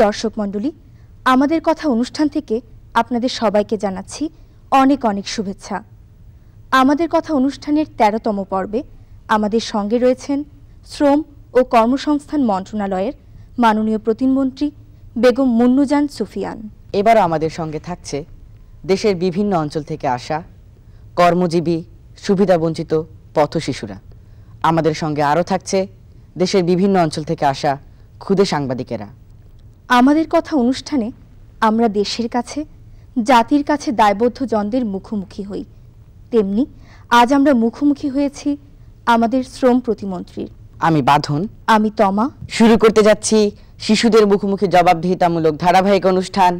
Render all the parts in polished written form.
দর্শক মণ্ডলী, আমাদের কথা অনুষ্ঠান থেকে আপনাদের সবাইকে জানাচ্ছি অনেক অনেক শুভেচ্ছা। আমাদের কথা অনুষ্ঠানের ১৩তম পর্বে আমাদের সঙ্গে রয়েছেন শ্রম ও কর্মসংস্থান মন্ত্রণালয়ের মাননীয় প্রতিমন্ত্রী বেগম মুন্নুজান সুফিয়ান। এবারও আমাদের সঙ্গে থাকছে দেশের বিভিন্ন অঞ্চল থেকে আসা কর্মজীবী সুবিধাবঞ্চিত পথশিশুরা। আমাদের সঙ্গে আরও থাকছে দেশের বিভিন্ন অঞ্চল থেকে আসা ক্ষুদে সাংবাদিকেরা। আমাদের কথা অনুষ্ঠানে আমরা দেশের কাছে জাতির কাছে দায়বদ্ধ জনদের মুখোমুখি হই, তেমনি আজ আমরা মুখোমুখি হয়েছি আমাদের শ্রম প্রতিমন্ত্রীর। আমি বাঁধন। আমি তমা। শুরু করতে যাচ্ছি শিশুদের মুখোমুখি জবাবদিহিতামূলক ধারাবাহিক অনুষ্ঠান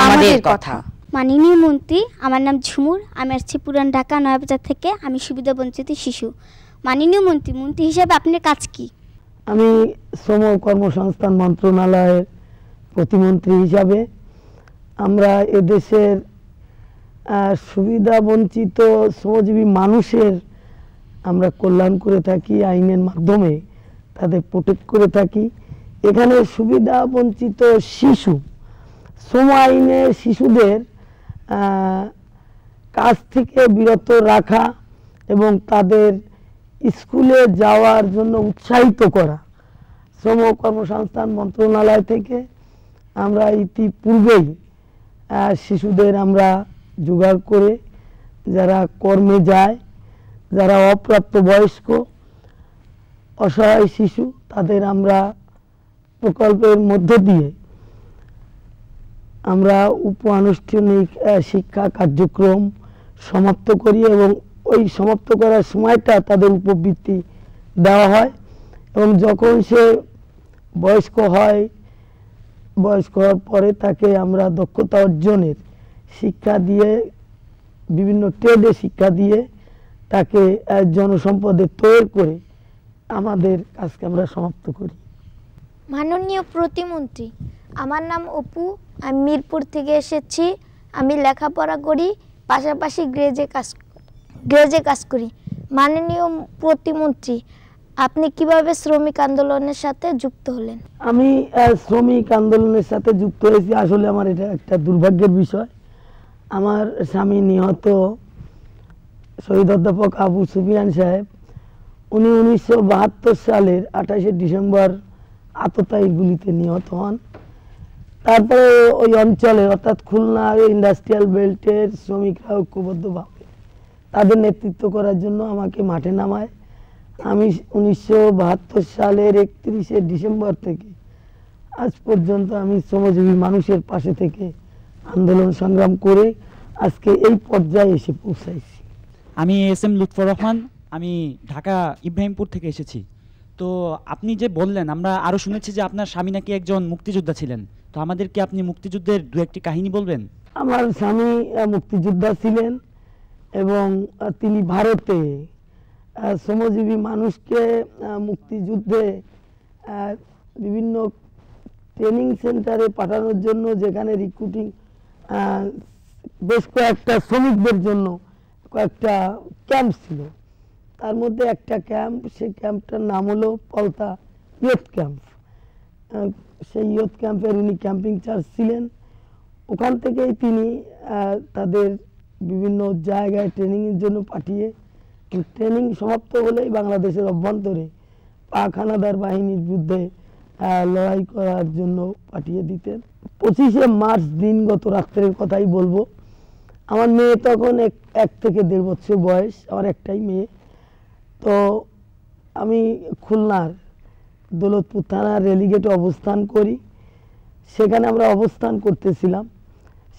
আমাদের কথা। মাননীয় মন্ত্রী, আমার নাম ঝুমুর, আমি আসছি পুরান ঢাকা নয়াবাজার থেকে। আমি সুবিধাবঞ্চিত শিশু। মাননীয় মন্ত্রী, মন্ত্রী হিসাবে আপনার কাজ কি? আমি শ্রম ও কর্মসংস্থান মন্ত্রণালয়ের প্রতিমন্ত্রী হিসাবে আমরা এদেশের সুবিধাবঞ্চিত শ্রমজীবী মানুষের আমরা কল্যাণ করে থাকি, আইনের মাধ্যমে তাদের প্রোটেক্ট করে থাকি। এখানে সুবিধাবঞ্চিত শিশু শ্রম আইনে শিশুদের কাজ থেকে বিরত রাখা এবং তাদের স্কুলে যাওয়ার জন্য উৎসাহিত করা শ্রম ও কর্মসংস্থান মন্ত্রণালয় থেকে আমরা ইতিপূর্বেই শিশুদের আমরা জোগাড় করে যারা কর্মে যায়, যারা অপ্রাপ্তবয়স্ক অসহায় শিশু, তাদের আমরা প্রকল্পের মধ্য দিয়ে আমরা উপ-আনুষ্ঠানিক শিক্ষা কার্যক্রম সমাপ্ত করি এবং ওই সমাপ্ত করার সময়টা তাদের উপবৃত্তি দেওয়া হয় এবং যখন সে বয়স্ক হয়, বয়স্ক হওয়ার পরে তাকে আমরা দক্ষতা অর্জনের শিক্ষা দিয়ে, বিভিন্ন ট্রেডে শিক্ষা দিয়ে তাকে জনসম্পদে তৈরি করে আমাদের কাজকে আমরা সমাপ্ত করি। মাননীয় প্রতিমন্ত্রী, আমার নাম অপু, আমি মিরপুর থেকে এসেছি। আমি লেখাপড়া করি, পাশাপাশি গ্রেজে কাজ করি। মাননীয় প্রতিমন্ত্রী, আপনি কিভাবে শ্রমিক আন্দোলনের সাথে যুক্ত হলেন? আমি শ্রমিক আন্দোলনের সাথে যুক্ত হয়েছি, আসলে আমার এটা একটা দুর্ভাগ্যের বিষয়। আমার স্বামী নিহত শহীদ অধ্যাপক আবু সুফিয়ান সাহেব, উনি 1972 সালের 28শে ডিসেম্বর আততায়ীর গুলিতে নিহত হন। তারপরে ওই অঞ্চলে অর্থাৎ খুলনা ইন্ডাস্ট্রিয়াল বেল্টের শ্রমিকরা ঐক্যবদ্ধভাবে তাদের নেতৃত্ব করার জন্য আমাকে মাঠে নামায়। আমি 1972 সালের 31শে ডিসেম্বর থেকে আজ পর্যন্ত আমি শ্রমজীবী মানুষের পাশে থেকে আন্দোলন সংগ্রাম করে আজকে এই পর্যায়ে এসে পৌঁছাইছি। আমি এস.এম. লুৎফর রহমান, আমি ঢাকা ইব্রাহিমপুর থেকে এসেছি। তো আপনি যে বললেন, আমরা আরও শুনেছি যে আপনার স্বামী নাকি একজন মুক্তিযোদ্ধা ছিলেন, তো আমাদেরকে আপনি মুক্তিযুদ্ধের দু একটি কাহিনী বলবেন? আমার স্বামী মুক্তিযোদ্ধা ছিলেন এবং তিনি ভারতে শ্রমজীবী মানুষকে মুক্তিযুদ্ধে বিভিন্ন ট্রেনিং সেন্টারে পাঠানোর জন্য, যেখানে রিক্রুটিং বেশ কয়েকটা শ্রমিকদের জন্য কয়েকটা ক্যাম্প ছিল, তার মধ্যে একটা ক্যাম্প, সেই ক্যাম্পটার নাম হলো পলতা ইয়ুথ ক্যাম্প। সেই ইয়ুথ ক্যাম্পের উনি ক্যাম্পিং চার্জ ছিলেন। ওখান থেকেই তিনি তাদের বিভিন্ন জায়গায় ট্রেনিংয়ের জন্য পাঠিয়ে, ট্রেনিং সমাপ্ত হলেই বাংলাদেশের অভ্যন্তরে পাক হানাদার বাহিনীর বিরুদ্ধে লড়াই করার জন্য পাঠিয়ে দিতেন। 25শে মার্চ দিনগত রাত্রের কথাই বলবো। আমার মেয়ে তখন 1 থেকে 1.5 বছর বয়স, আমার একটাই মেয়ে। তো আমি খুলনার দৌলতপুর থানার রেলিগেটে অবস্থান করি। সেখানে আমরা অবস্থান করতেছিলাম।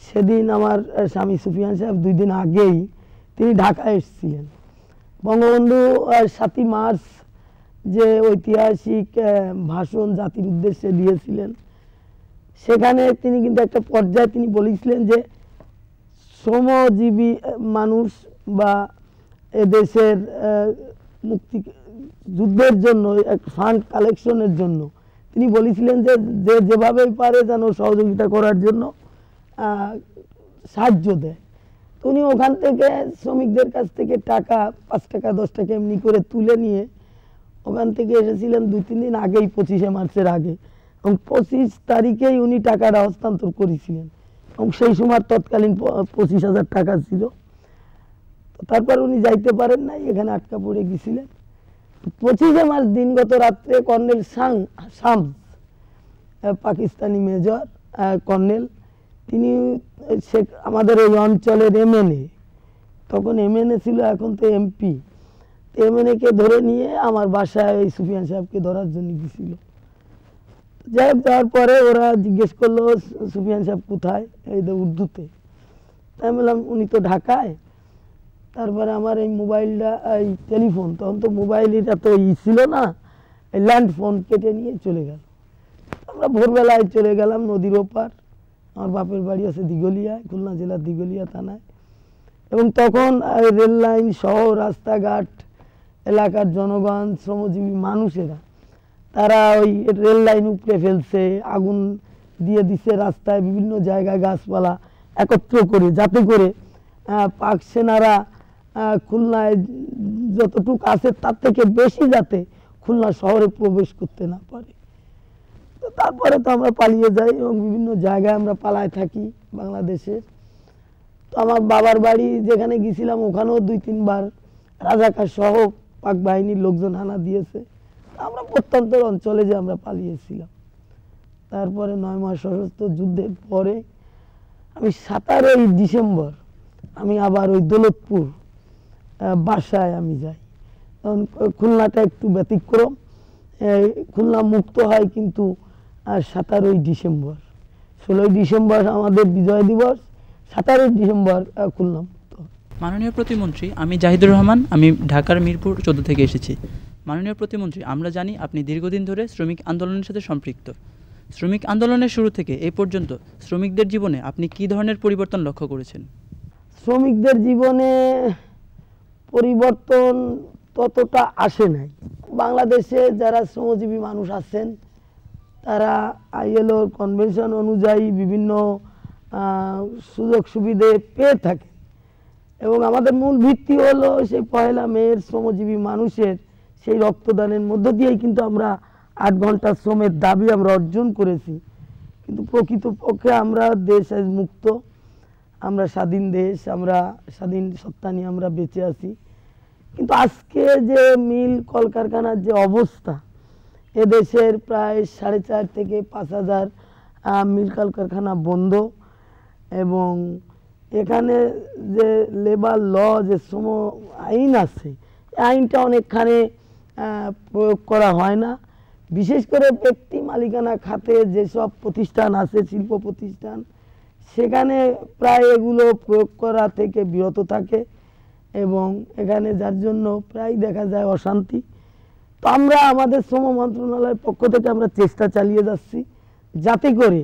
সেদিন আমার স্বামী সুফিয়ান সাহেব 2 দিন আগেই তিনি ঢাকায় এসেছিলেন। বঙ্গবন্ধু 7ই মার্চ যে ঐতিহাসিক ভাষণ জাতির উদ্দেশ্যে দিয়েছিলেন, সেখানে তিনি কিন্তু একটা পর্যায়ে তিনি বলেছিলেন যে শ্রমজীবী মানুষ বা এদেশের মুক্তি যুদ্ধের জন্য এক ফান্ড কালেকশনের জন্য তিনি বলেছিলেন যে যে যেভাবেই পারে যেন সহযোগিতা করার জন্য সাহায্য দেয়। তো উনি ওখান থেকে শ্রমিকদের কাছ থেকে টাকা 5 টাকা 10 টাকা এমনি করে তুলে নিয়ে ওখান থেকে এসেছিলেন 2-3 দিন আগেই, 25শে মার্চের আগে। এবং 25 তারিখেই উনি টাকাটা হস্তান্তর করেছিলেন এবং সেই সময় তৎকালীন 25,000 টাকা ছিল। তারপর উনি যাইতে পারেন নাই, এখানে আটকা পড়ে গেছিলেন। 25 মার্চ দিনগত রাত্রে colonel Shams, Pakistani major colonel, তিনি আমাদের এই অঞ্চলের MNA, তখন MNA ছিল, এখন তো MP, MNA কে ধরে নিয়ে আমার বাসায় ওই সুফিয়ান সাহেবকে ধরার জন্য গেছিল। যাই হোক, যাওয়ার পরে ওরা জিজ্ঞেস করলো সুফিয়ান সাহেব কোথায়, এই উর্দুতে। তাই বললাম উনি তো ঢাকায়। তারপরে আমার এই মোবাইলটা, এই টেলিফোন, তখন তো মোবাইলের এত ছিল না, এই ল্যান্ড ফোন কেটে নিয়ে চলে গেল। আমরা ভোরবেলায় চলে গেলাম নদীর ওপার। আমার বাপের বাড়ি আছে দিঘলিয়ায়, খুলনা জেলার দিঘলিয়া থানায়। এবং তখন রেল লাইন সহ রাস্তাঘাট, এলাকার জনগণ, শ্রমজীবী মানুষেরা, তারা ওই রেল লাইন উপড়ে ফেলছে, আগুন দিয়ে দিচ্ছে রাস্তায়, বিভিন্ন জায়গায় গাছপালা একত্র করে, যাতে করে পাক সেনারা খুলনায় যতটুকু আছে তার থেকে বেশি যাতে খুলনা শহরে প্রবেশ করতে না পারে। তো তারপরে তো আমরা পালিয়ে যাই এবং বিভিন্ন জায়গায় আমরা পালায় থাকি বাংলাদেশের। তো আমার বাবার বাড়ি যেখানে গেছিলাম ওখানেও 2-3 বার রাজাকার সহ পাক বাহিনীর লোকজন হানা দিয়েছে। আমরা প্রত্যন্ত অঞ্চলে যে আমরা পালিয়েছিলাম। তারপরে 9 মাস সশস্ত্র যুদ্ধের পরে আমি 17 ডিসেম্বর আমি আবার ওই দৌলতপুর বাসায় আমি যাই। কারণ খুলনাটা একটু ব্যতিক্রম, খুলনা মুক্ত হয় কিন্তু 17 ডিসেম্বর। 16 ডিসেম্বর আমাদের বিজয় দিবস, 17 ডিসেম্বর খুলনা মুক্ত। মাননীয় প্রতিমন্ত্রী, আমি জাহিদুর রহমান, আমি ঢাকার মিরপুর 14 থেকে এসেছি। মাননীয় প্রতিমন্ত্রী, আমরা জানি আপনি দীর্ঘদিন ধরে শ্রমিক আন্দোলনের সাথে সম্পৃক্ত। শ্রমিক আন্দোলনের শুরু থেকে এই পর্যন্ত শ্রমিকদের জীবনে আপনি কী ধরনের পরিবর্তন লক্ষ্য করেছেন? শ্রমিকদের জীবনে পরিবর্তন ততটা আসে নাই। বাংলাদেশে যারা শ্রমজীবী মানুষ আছেন তারা ILO কনভেনশন অনুযায়ী বিভিন্ন সুযোগ সুবিধে পেয়ে থাকে এবং আমাদের মূল ভিত্তি হলো সেই 1 মের শ্রমজীবী মানুষের সেই রক্তদানের মধ্য দিয়েই কিন্তু আমরা 8 ঘন্টা শ্রমের দাবি আমরা অর্জন করেছি। কিন্তু প্রকৃতপক্ষে আমরা দেশ আজ মুক্ত, আমরা স্বাধীন দেশ, আমরা স্বাধীন সত্তা নিয়ে আমরা বেঁচে আছি। কিন্তু আজকে যে মিল কলকারখানার যে অবস্থা, এদেশের প্রায় 4.5 থেকে 5,000 মিল কলকারখানা বন্ধ এবং এখানে যে লেবার ল, যে শ্রম আইন আছে, আইনটা অনেকখানে প্রয়োগ করা হয় না। বিশেষ করে ব্যক্তি মালিকানা খাতে যেসব প্রতিষ্ঠান আছে, শিল্প প্রতিষ্ঠান, সেখানে প্রায় এগুলো প্রয়োগ করা থেকে বিরত থাকে এবং এখানে যার জন্য প্রায় দেখা যায় অশান্তি। তো আমরা আমাদের শ্রম মন্ত্রণালয়ের পক্ষ থেকে আমরা চেষ্টা চালিয়ে যাচ্ছি যাতে করে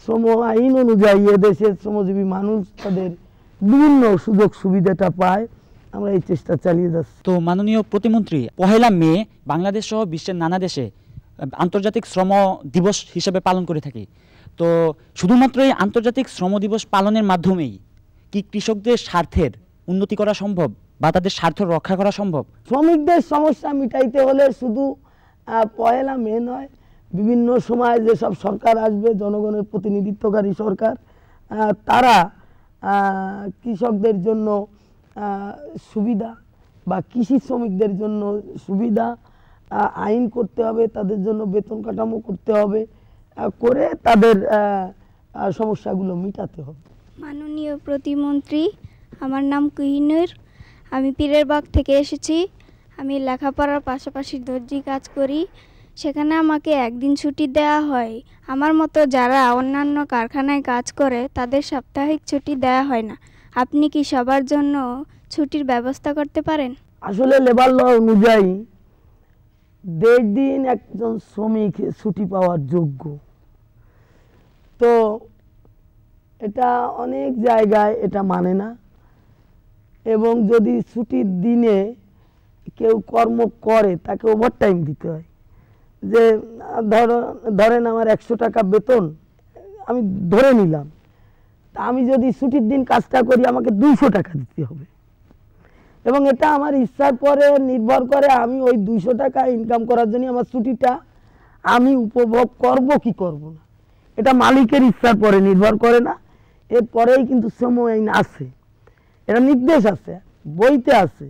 শ্রম আইন অনুযায়ী এদেশের শ্রমজীবী মানুষ তাদের বিভিন্ন সুযোগ সুবিধাটা পায়। আমরা এই চেষ্টা চালিয়ে যাচ্ছি। তো মাননীয় প্রতিমন্ত্রী, 1 মে বাংলাদেশ সহ বিশ্বের নানা দেশে আন্তর্জাতিক শ্রম দিবস হিসেবে পালন করে থাকি। তো শুধুমাত্র এই আন্তর্জাতিক শ্রম দিবস পালনের মাধ্যমেই কি কৃষকদের স্বার্থের উন্নতি করা সম্ভব বা তাদের স্বার্থ রক্ষা করা সম্ভব? শ্রমিকদের সমস্যা মিটাইতে হলে শুধু 1 মে নয়, বিভিন্ন সময় যেসব সরকার আসবে, জনগণের প্রতিনিধিত্বকারী সরকার, তারা কৃষকদের জন্য সুবিধা বা কৃষি শ্রমিকদের জন্য সুবিধা আইন করতে হবে, তাদের জন্য বেতন কাঠামো করতে হবে, করে তাদের সমস্যাগুলো মিটাতে হবে। মাননীয় প্রতিমন্ত্রী, আমার নাম কুহিনুর, আমি পীরেরবাগ থেকে এসেছি। আমি লেখাপড়ার পাশাপাশি দর্জি কাজ করি। সেখানে আমাকে একদিন ছুটি দেওয়া হয়। আমার মতো যারা অন্যান্য কারখানায় কাজ করে তাদের সাপ্তাহিক ছুটি দেওয়া হয় না। আপনি কি সবার জন্য ছুটির ব্যবস্থা করতে পারেন? আসলে লেবার ল অনুযায়ী 1.5 দিন একজন শ্রমিক ছুটি পাওয়ার যোগ্য। তো এটা অনেক জায়গায় এটা মানে না এবং যদি ছুটির দিনে কেউ কর্ম করে তাকে ওভারটাইম দিতে হয়। যে ধরেন আমার 100 টাকা বেতন আমি ধরে নিলাম, তা আমি যদি ছুটির দিন কাজটা করি আমাকে 200 টাকা দিতে হবে এবং এটা আমার ইচ্ছার পরে নির্ভর করে। আমি ওই 200 টাকা ইনকাম করার জন্য আমার ছুটিটা আমি উপভোগ করব কি করব না, এটা মালিকের ইচ্ছার পরে নির্ভর করে না। এরপরেই কিন্তু শ্রম আইন আছে, এটা নির্দেশ আছে, বইতে আছে,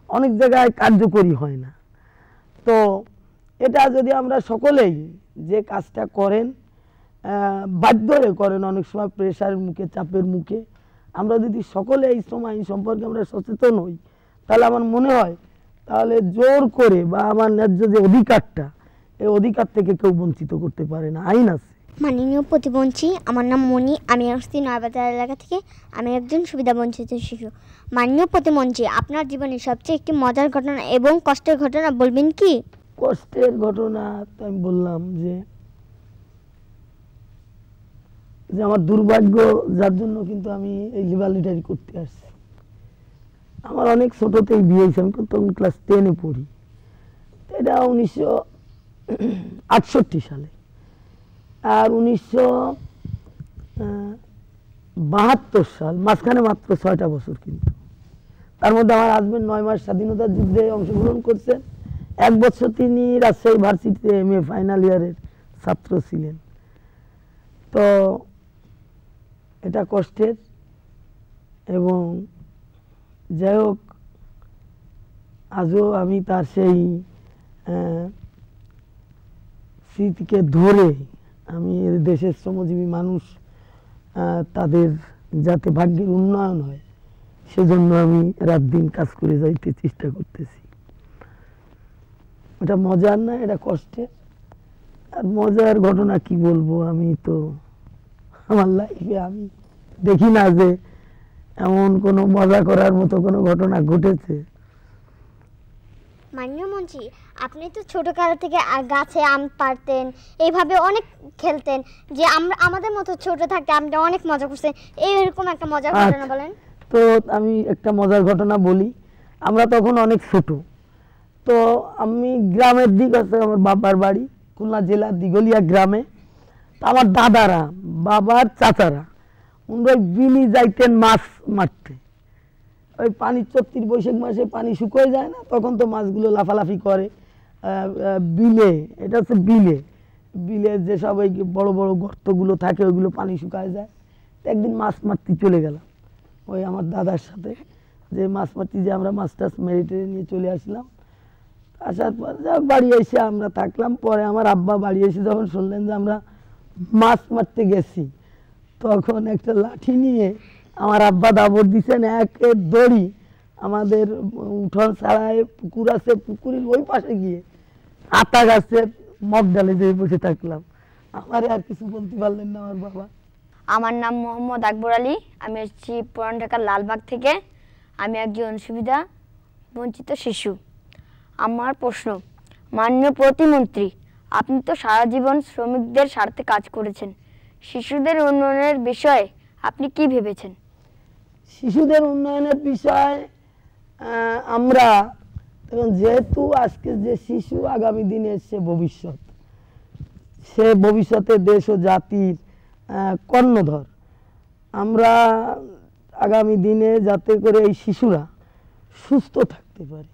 অনেক জায়গায় কার্যকরী হয় না। তো এটা যদি আমরা সকলেই যে কাজটা করেন বাধ্য হয়ে করেন, অনেক সময় প্রেশারের মুখে, চাপের মুখে, আমরা যদি সকলে এই শ্রম আইন সম্পর্কে আমরা সচেতন হই, তাহলে আমার মনে হয় তাহলে জোর করে বা আমার ন্যায্য যে অধিকারটা, এই অধিকার থেকে কেউ বঞ্চিত করতে পারে না, আইন আছে। মাননীয় প্রতিমন্ত্রী, আমার নাম মনি, আমি আসছি নয়াবাজার এলাকা থেকে। আমি একজন সুবিধাবঞ্চিত শিশু। মাননীয় প্রতিমন্ত্রী, আপনার জীবনের সবচেয়ে একটি মজার ঘটনা এবং কষ্টের ঘটনা বলবেন কি? কষ্টের ঘটনা তো আমি বললাম যে আমার দুর্ভাগ্য, যার জন্য কিন্তু আমি এই লিবালিটারি করতে আসছি। আমার অনেক ছোটতেই বিয়ে হয়েছে, আমি তখন ক্লাস 10-এ পড়ি। এটা 1968 সালে। আর 1972 সাল, মাঝখানে মাত্র 6টা বছর। কিন্তু তার মধ্যে আমার হাজবেন্ড 9 মাস স্বাধীনতা যুদ্ধে অংশগ্রহণ করছেন। 1 বছর তিনি রাজশাহী ভার্সিটিতে MA ফাইনাল ইয়ারের ছাত্র ছিলেন। তো এটা কষ্টের, এবং যাই হোক আজও আমি তার সেই স্মৃতিকে ধরে আমি দেশের শ্রমজীবী মানুষ তাদের যাতে ভাগ্যের উন্নয়ন হয় সেজন্য আমি রাত দিন কাজ করে যাইতে চেষ্টা করতেছি। এটা মজার না, এটা কষ্টের। আর মজার ঘটনা কি বলবো, আমি তো আমার লাইফে আমি দেখি না যে এমন কোনো মজা করার মতো কোনো ঘটনা ঘটেছে। মাননীয় মন্ত্রী, আপনি তো ছোটকাল থেকে গাছে আম পাড়তেন, এইভাবে অনেক খেলতেন, যে আমরা আমাদের মতো ছোট থাকতে আপনি অনেক মজা করছেন, এইরকম একটা মজার ঘটনা বলেন তো। আমি একটা মজার ঘটনা বলি। আমরা তখন অনেক ছোট, তো আমি গ্রামের দিক আছে, আমার বাবার বাড়ি খুলনা জেলার দিঘলিয়া গ্রামে। তো আমার দাদারা, বাবার চাচারা, ওই বিলি যাইতেন মাছ মারতে। ওই পানি চৈত্র বৈশাখ মাসে পানি শুকিয়ে যায় না, তখন তো মাছগুলো লাফালাফি করে বিলে। এটা হচ্ছে বিলে, বিলে যেসব ওই বড় বড় গর্তগুলো থাকে ওইগুলো পানি শুকায় যায়। একদিন মাছ মারতে চলে গেলাম ওই আমার দাদার সাথে, যে মাছ মারতে, যে আমরা মাছ টাছ মেরে টেরে নিয়ে চলে আসলাম। আসার পর বাড়ি এসে আমরা থাকলাম। পরে আমার আব্বা বাড়ি এসে যখন শুনলেন যে আমরা মাছ মারতে গেছি, তখন একটা লাঠি নিয়ে আমার আব্বা দাবড় দিচ্ছেন, একের দড়ি আমাদের উঠোন ছাড়ায় পুকুর আছে, পুকুরের ওই পাশে গিয়ে আতা গাছের মগ ডালে যেয়ে বসে থাকলাম। আমার আর কিছু বলতে পারলেন না আমার বাবা। আমার নাম মোহাম্মদ আকবর আলী, আমি এসেছি পুরান ঢাকার লালবাগ থেকে। আমি একজন সুবিধা বঞ্চিত শিশু। আমার প্রশ্ন, মাননীয় প্রতিমন্ত্রী, আপনি তো সারা জীবন শ্রমিকদের স্বার্থে কাজ করেছেন, শিশুদের উন্নয়নের বিষয়ে আপনি কি ভেবেছেন? শিশুদের উন্নয়নের বিষয় আমরা যেহেতু আজকে যে শিশু আগামী দিনের সে ভবিষ্যৎ, সে ভবিষ্যতে দেশ ও জাতির কর্ণধর। আমরা আগামী দিনে যাতে করে এই শিশুরা সুস্থ থাকতে পারে,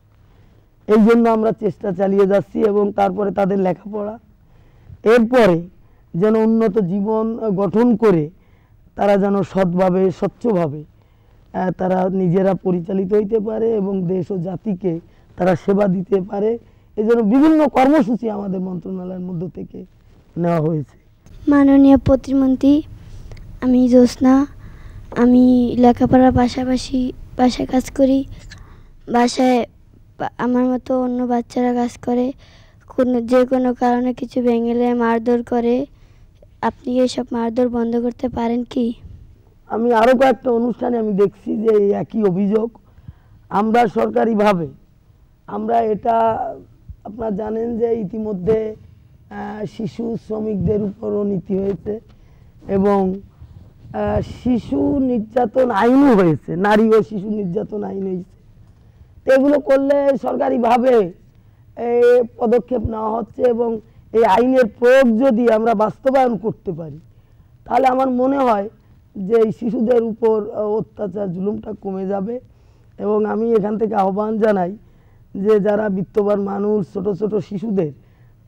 এই জন্য আমরা চেষ্টা চালিয়ে যাচ্ছি। এবং তারপরে তাদের লেখাপড়া, এরপরে যেন উন্নত জীবন গঠন করে তারা যেন সৎভাবে, স্বচ্ছভাবে তারা নিজেরা পরিচালিত হইতে পারে এবং দেশ ও জাতিকে তারা সেবা দিতে পারে। এই জন্য বিভিন্ন কর্মসূচি আমাদের মন্ত্রণালয়ের মধ্য থেকে নেওয়া হয়েছে। মাননীয় প্রতিমন্ত্রী, আমি জ্যোৎস্না, আমি লেখাপড়ার পাশাপাশি বাসায় কাজ করি। বাসায় আমার মতো অন্য বাচ্চারা কাজ করে, যে কোনো কারণে কিছু ভেঙেলে মারধর করে। আপনি এসব মারধর বন্ধ করতে পারেন কি? আমি আরও কয়েকটা অনুষ্ঠানে আমি দেখছি যে এই একই অভিযোগ। আমরা সরকারিভাবে আমরা এটা, আপনারা জানেন যে ইতিমধ্যে শিশু শ্রমিকদের উপরও নীতি হয়েছে এবং শিশু নির্যাতন আইনও হয়েছে, নারী ও শিশু নির্যাতন আইন হয়েছে। তো এগুলো করলে সরকারিভাবে পদক্ষেপ নেওয়া হচ্ছে এবং এই আইনের প্রয়োগ যদি আমরা বাস্তবায়ন করতে পারি, তাহলে আমার মনে হয় যে এই শিশুদের উপর অত্যাচার, জুলুমটা কমে যাবে। এবং আমি এখান থেকে আহ্বান জানাই যে যারা বিত্তবান মানুষ ছোট ছোট শিশুদের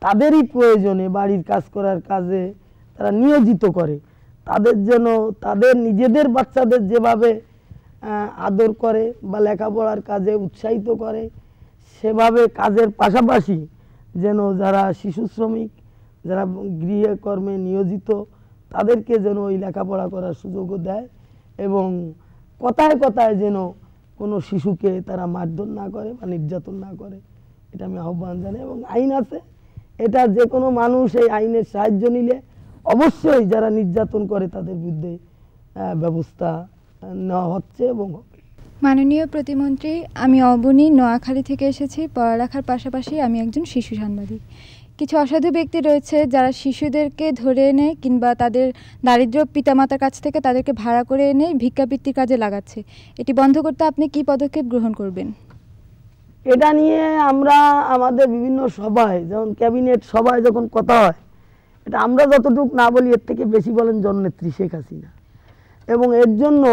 তাদেরই প্রয়োজনে বাড়ির কাজ করার কাজে তারা নিয়োজিত করে, তাদের যেন তাদের নিজেদের বাচ্চাদের যেভাবে আদর করে বা লেখাপড়ার কাজে উৎসাহিত করে, সেভাবে কাজের পাশাপাশি যেন যারা শিশু শ্রমিক, যারা গৃহকর্মে নিয়োজিত, তাদেরকে যেন ওই লেখাপড়া করার সুযোগও দেয় এবং কথায় কথায় যেন কোনো শিশুকে তারা মারধর না করে বা নির্যাতন না করে, এটা আমি আহ্বান জানাই। এবং আইন আছে, এটা যে কোনো মানুষ এই আইনের সাহায্য নিলে অবশ্যই যারা নির্যাতন করে তাদের বিরুদ্ধে ব্যবস্থা নেওয়া হচ্ছে এবং হবে। মাননীয় প্রতিমন্ত্রী, আমি অবনী নোয়াখালী থেকে এসেছি। পড়ালেখার পাশাপাশি আমি একজন শিশু সাংবাদিক। কিছু অসাধু ব্যক্তি রয়েছে যারা শিশুদেরকে ধরে এনে কিংবা তাদের দারিদ্র পিতামাতার কাছ থেকে তাদেরকে ভাড়া করে এনে ভিক্ষাবৃত্তির কাজে লাগাচ্ছে। এটি বন্ধ করতে আপনি কি পদক্ষেপ গ্রহণ করবেন? এটা নিয়ে আমরা আমাদের বিভিন্ন সভায়, যেমন ক্যাবিনেট সভায় যখন কথা হয়, এটা আমরা যতটুকু না বলি এর থেকে বেশি বলেন জননেত্রী শেখ হাসিনা। এবং এর জন্য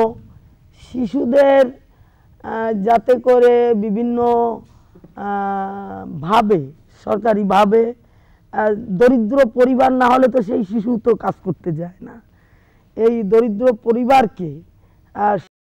শিশুদের যাতে করে বিভিন্ন ভাবে সরকারিভাবে, দরিদ্র পরিবার না হলে তো সেই শিশু তো কাজ করতে যায় না, এই দরিদ্র পরিবারকে